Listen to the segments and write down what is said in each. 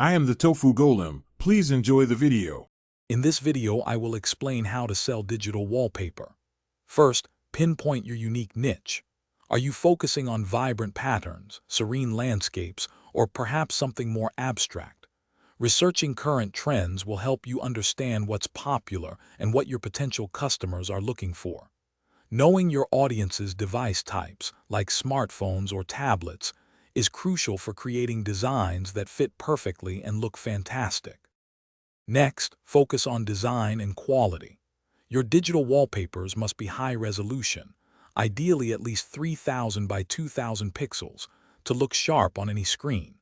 I am the Tofu Golem. Please enjoy the video. In this video, I will explain how to sell digital wallpaper. First, pinpoint your unique niche. Are you focusing on vibrant patterns, serene landscapes, or perhaps something more abstract? Researching current trends will help you understand what's popular and what your potential customers are looking for. Knowing your audience's device types, like smartphones or tablets, is crucial for creating designs that fit perfectly and look fantastic. Next, focus on design and quality. Your digital wallpapers must be high resolution, ideally at least 3000 by 2000 pixels, to look sharp on any screen.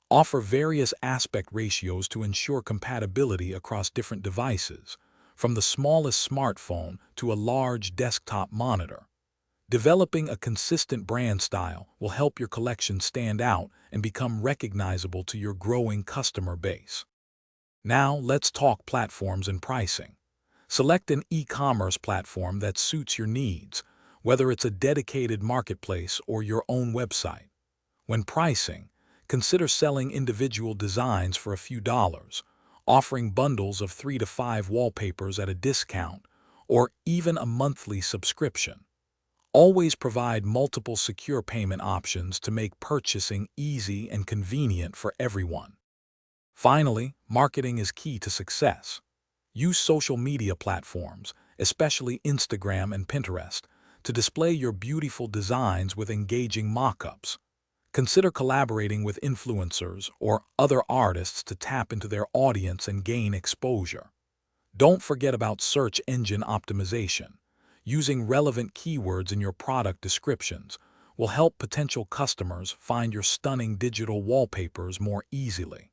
Offer various aspect ratios to ensure compatibility across different devices, from the smallest smartphone to a large desktop monitor. Developing a consistent brand style will help your collection stand out and become recognizable to your growing customer base. Now, let's talk platforms and pricing. Select an e-commerce platform that suits your needs, whether it's a dedicated marketplace or your own website. When pricing, consider selling individual designs for a few dollars, offering bundles of 3 to 5 wallpapers at a discount, or even a monthly subscription. Always provide multiple secure payment options to make purchasing easy and convenient for everyone. Finally, marketing is key to success. Use social media platforms, especially Instagram and Pinterest, to display your beautiful designs with engaging mock-ups. Consider collaborating with influencers or other artists to tap into their audience and gain exposure. Don't forget about search engine optimization. Using relevant keywords in your product descriptions will help potential customers find your stunning digital wallpapers more easily.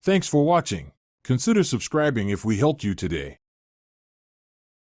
Thanks for watching. Consider subscribing if we helped you today.